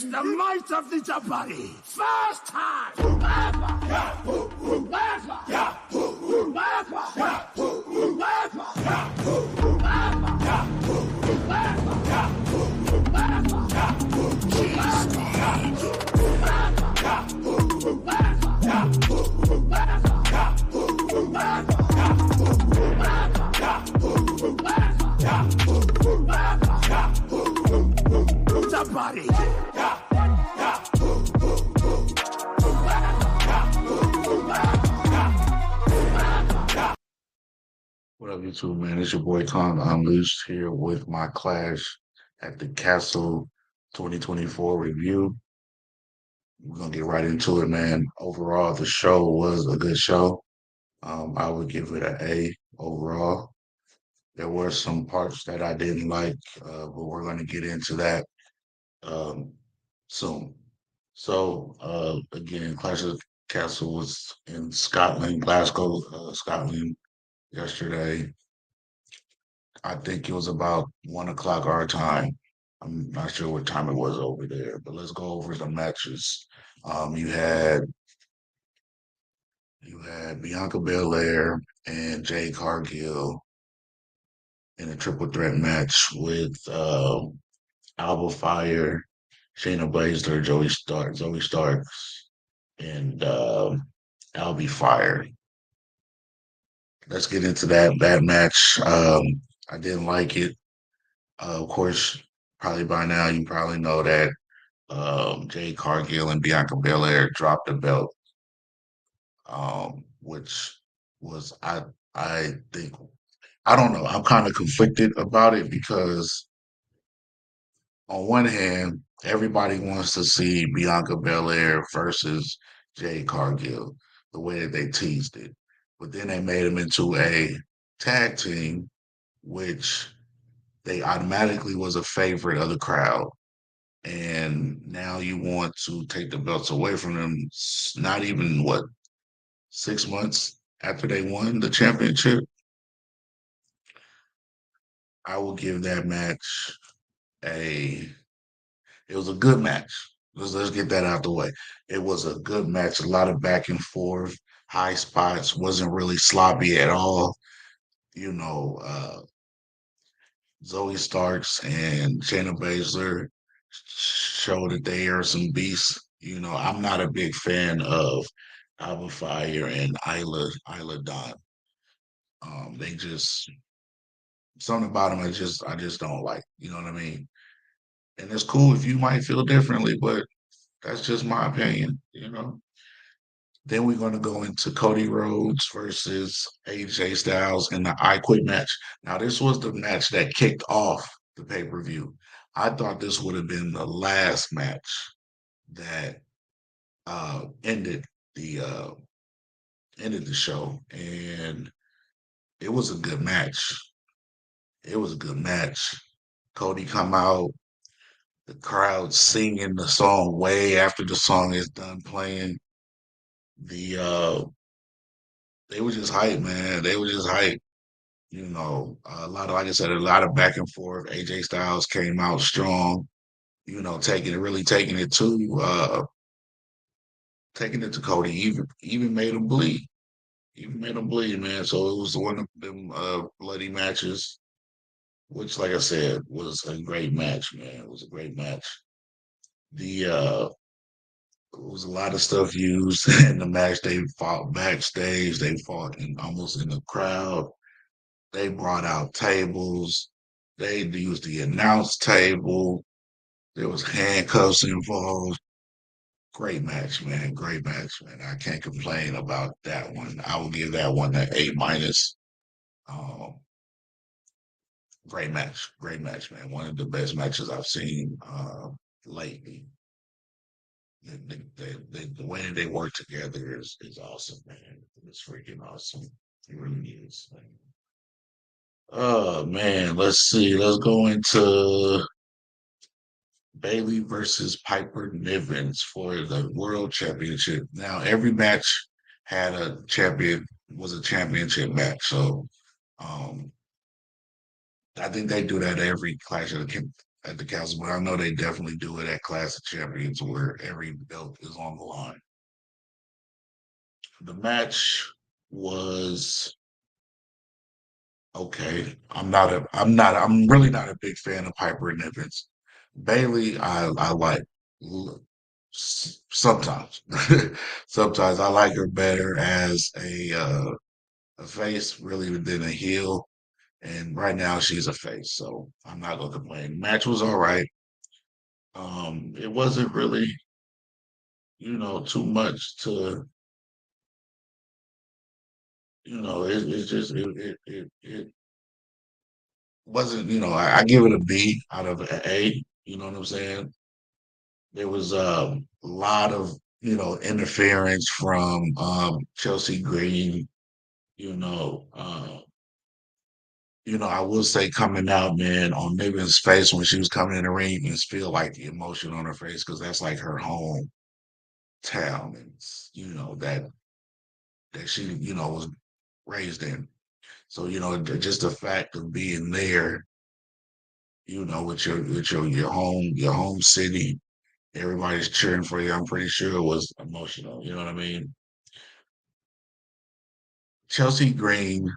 Witness the might of the Jabari. First time whoever, Jabari. What up, YouTube, man? It's your boy Tom Unleashed here with my Clash at the Castle 2024 review. We're gonna get right into it, man. Overall, the show was a good show. I would give it an A overall. There were some parts that I didn't like, but we're gonna get into that um, soon. So, again, Clash of the Castle was in Scotland, Glasgow, Scotland, yesterday. I think it was about 1 o'clock our time. I'm not sure what time it was over there, but let's go over the matches. Um, you had you had Bianca Belair and Jade Cargill in a triple threat match with Alba Fire, Shayna Baszler, Zoe Starks, and Albie Fire. Let's get into that match. I didn't like it. Of course, probably by now you probably know that Jade Cargill and Bianca Belair dropped the belt, which was I think I don't know. I'm kind of conflicted about it because on one hand, everybody wants to see Bianca Belair versus Jade Cargill, the way that they teased it, but then they made them into a tag team, which they automatically was a favorite of the crowd. And now you want to take the belts away from them. Not even what 6 months after they won the championship. I will give that match a. It was a good match. Let's get that out the way. It was a good match. A lot of back and forth, high spots. Wasn't really sloppy at all. You know, Zoe Starks and Shayna Baszler show that they are some beasts. You know, I'm not a big fan of Alba Fire and Isla Dawn. They just something about them I just don't like. You know what I mean? And it's cool if you might feel differently, but that's just my opinion. You know. Then we're going to go into Cody Rhodes versus AJ Styles in the I Quit match. Now, this was the match that kicked off the pay per view. I thought this would have been the last match that ended the ended the show, and it was a good match. It was a good match. Cody come out, the crowd singing the song way after the song is done playing. The they were just hype, man. They were just hype. You know, a lot of, like I said, a lot of back and forth. AJ Styles came out strong. You know, taking it to Cody. Even made him bleed. Even made him bleed, man. So it was one of them bloody matches, which, like I said, was a great match, man. It was a great match. The There was a lot of stuff used in the match. They fought backstage. They fought almost in the crowd. They brought out tables. They used the announce table. There was handcuffs involved. Great match, man. Great match, man. I can't complain about that one. I will give that one an A minus. Um, great match, man. One of the best matches I've seen lately. The way that they work together is awesome, man. It's freaking awesome. It really is. Man. Oh man, let's see. Let's go into Bailey versus Piper Nivens for the World Championship. Now, every match had a champion was a championship match, so um, I think they do that every Clash of the at the Castle, but I know they definitely do it at Clash of Champions where every belt is on the line. The match was okay. I'm really not a big fan of Piper Niven's. Bailey, I like sometimes. Sometimes I like her better as a face really than a heel. And right now she's a face, so I'm not gonna complain. Match was all right. It wasn't really, too much to, it's just it wasn't, I give it a B out of A, you know what I'm saying? There was a lot of, interference from Chelsea Green, you know, I will say coming out, man, on Niven's face when she was coming in the ring, you can feel like the emotion on her face because that's like her hometown, and that she, was raised in. So, just the fact of being there, with your home city, everybody's cheering for you. I'm pretty sure it was emotional. You know what I mean? Chelsea Green,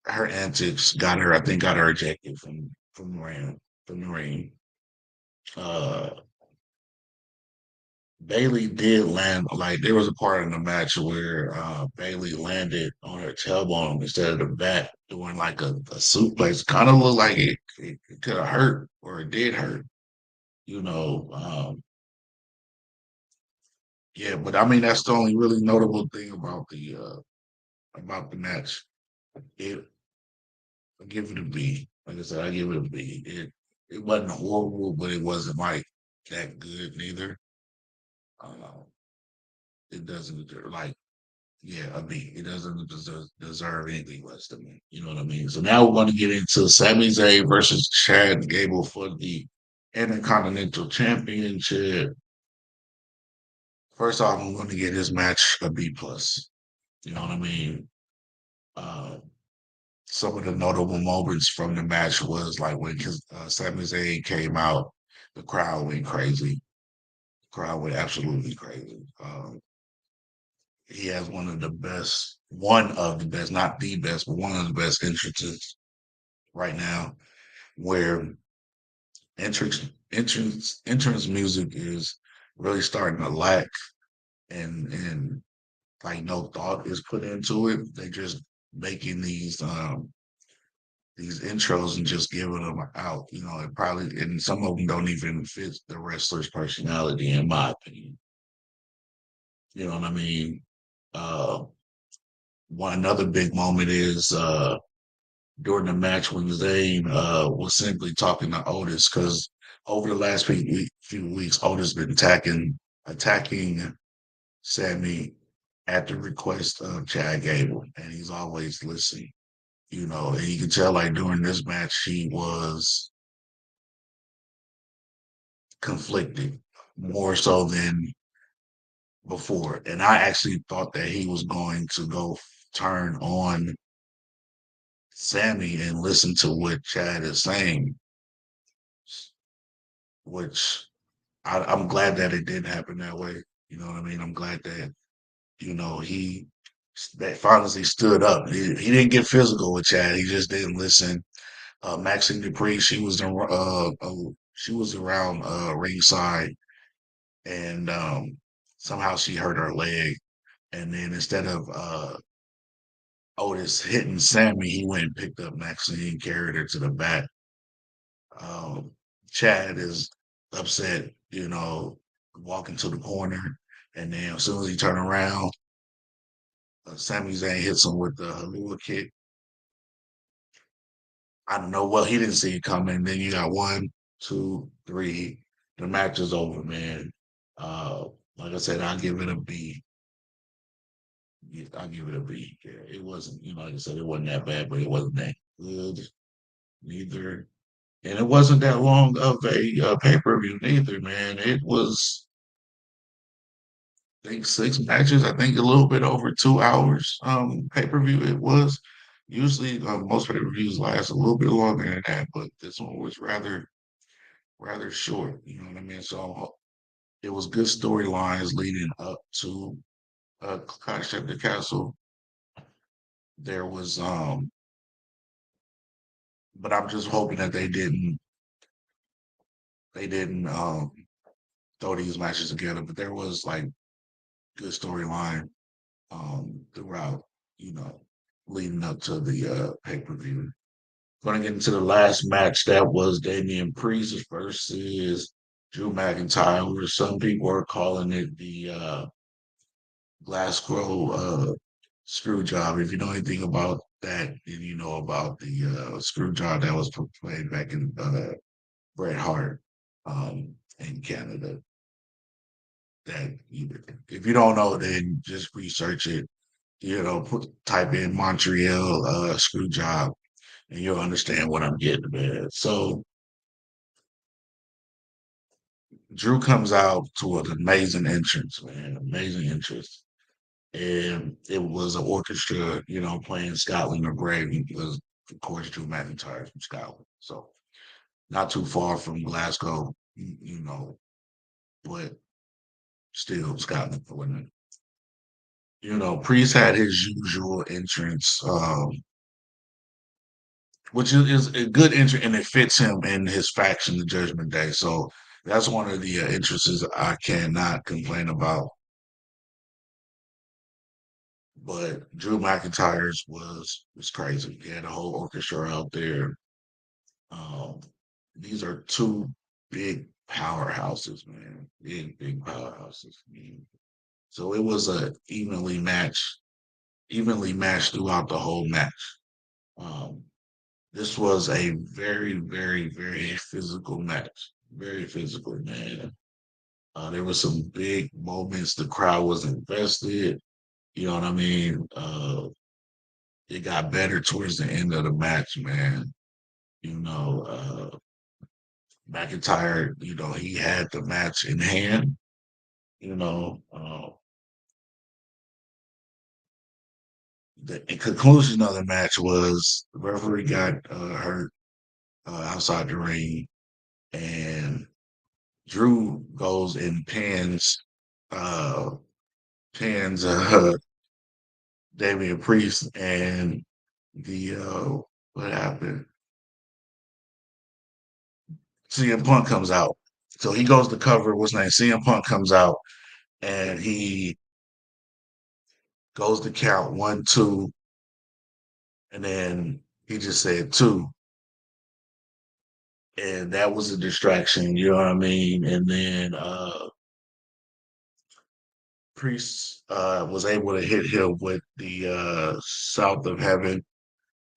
her antics got her, I think, got her ejected from the ring. Uh, Bailey did land like there was a part in the match where Bailey landed on her tailbone instead of the back, doing like a suplex. Kind of looked like it could have hurt or it did hurt. You know, yeah, but I mean that's the only really notable thing about the match. It I give it a B. Like I said, I give it a B. It wasn't horrible, but it wasn't like that good neither. Uh, it doesn't like yeah, a B. It doesn't deserve anything less than me. You know what I mean? So now we're going to get into Sami Zayn versus Chad Gable for the Intercontinental Championship. First off, I'm going to give this match a B plus. You know what I mean? Uh, some of the notable moments from the match was like when Sami Zayn came out, the crowd went crazy. The crowd went absolutely crazy. He has one of the best, not the best, but one of the best entrances right now, where entrance music is really starting to lack, and like no thought is put into it. They just making these intros and just giving them out. It probably and some of them don't even fit the wrestler's personality, in my opinion. You know what I mean? Uh, one another big moment is during the match when Zayn was simply talking to Otis because over the last few weeks, Otis been attacking Sammy at the request of Chad Gable, and he's always listening. And you can tell like during this match he was conflicted more so than before, and I actually thought that he was going to go turn on Sammy and listen to what Chad is saying, which I'm glad that it didn't happen that way. You know what I mean? I'm glad that he that finally stood up. He didn't get physical with Chad. He just didn't listen. Maxine Dupree, she was around ringside, and somehow she hurt her leg. And then instead of Otis hitting Sammy, he went and picked up Maxine, carried her to the back. Um, Chad is upset, walking to the corner, and then as soon as he turned around, Sami Zayn hits him with the Halua kick. I don't know. Well, he didn't see it coming. Then you got one, two, three. The match is over, man. Uh, like I said, I'll give it a B. Yeah, I'll give it a B. Yeah, it wasn't, like I said, it wasn't that bad, but it wasn't that good neither. And it wasn't that long of a pay-per-view neither, man. It was, I think, 6 matches. I think a little bit over 2 hours pay-per-view it was. Usually, most pay-per-views last a little bit longer than that, but this one was rather short. You know what I mean? So it was good storylines leading up to Clash at the Castle. There was, but I'm just hoping that they didn't throw these matches together. But there was like good storyline throughout, you know, leading up to the pay-per-view. Going to get into the last match. That was Damian Priest versus Drew McIntyre, where some people are calling it the Glasgow screw job. If you know anything about that, then you know about the screw job that was played back in Bret Hart in Canada. If you don't know, then just research it. You know, type in Montreal screw job, and you'll understand what I'm getting, man. So Drew comes out to an amazing entrance, man, amazing entrance, and it was an orchestra, you know, playing Scotland or Brave because, of course, Drew McIntyre is from Scotland, so not too far from Glasgow, you know, but still Scotland, wasn't it? You know, Priest had his usual entrance, which is a good entry, and it fits him and his faction, the Judgment Day. So that's one of the entrances I cannot complain about. But Drew McIntyre's was crazy. He had a whole orchestra out there. Um, these are two big powerhouses, man. Big powerhouses. I mean, so it was a evenly matched throughout the whole match. Um, this was a very physical match. Very physical, man. There were some big moments. The crowd was invested. You know what I mean? It got better towards the end of the match, man. You know, McIntyre, you know, he had the match in hand. You know, the conclusion of the match was the referee got hurt outside the ring, and Drew goes and uh, pins Damian Priest, and the what happened? CM Punk comes out. So he goes to cover what's name. CM Punk comes out and he goes to count 1, 2, and then he just said two. And that was a distraction, you know what I mean? And then Priest was able to hit him with the South of Heaven.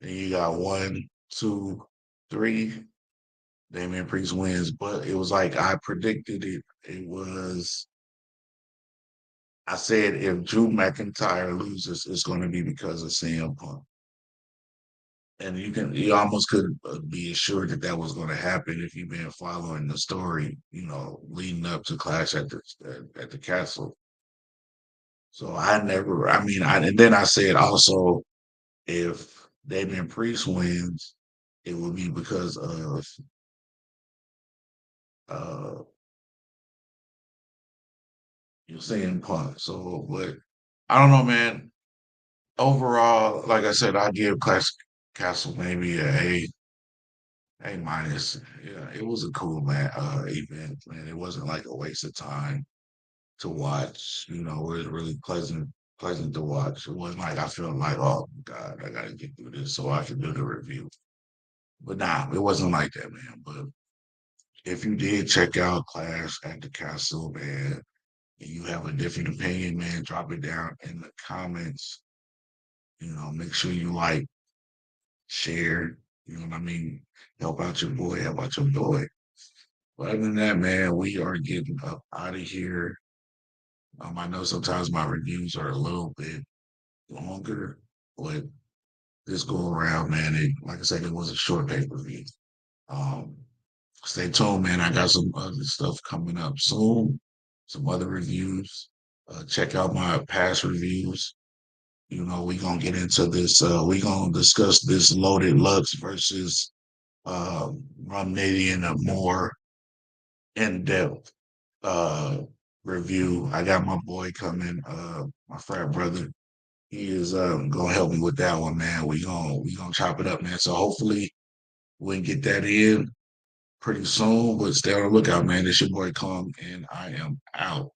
And you got 1, 2, 3. Damian Priest wins, but it was like I predicted it. I said if Drew McIntyre loses, it's going to be because of CM Punk. And you almost could be assured that that was going to happen if you've been following the story, you know, leading up to Clash at the Castle. So and then I said also if Damian Priest wins, it will be because of uh you're saying Punk. So, but I don't know, man. Overall, like I said, I give Clash Castle maybe A minus. Yeah, it was a cool event, man. It wasn't like a waste of time to watch. You know, it was really pleasant to watch. It wasn't like I felt like, oh God, I gotta get through this so I can do the review. But nah, it wasn't like that, man. But if you did check out Clash at the Castle, man, and you have a different opinion, man, drop it down in the comments. You know, make sure you like, share, you know what I mean? Help out your boy. But other than that, man, we are getting up out of here. I know sometimes my reviews are a little bit longer, but this go around, man, like I said, it was a short pay per view. Um, Stay tuned, man. I got some other stuff coming up soon, some other reviews. Check out my past reviews. We gonna get into this. We gonna discuss this Loaded Lux versus Rum Nitty in a more in-depth uh review. I got my boy coming, my frat brother. He is gonna help me with that one, man. We gonna chop it up, man. So hopefully we can get that in pretty soon. But stay on the lookout, man. It's your boy Kong, and I am out.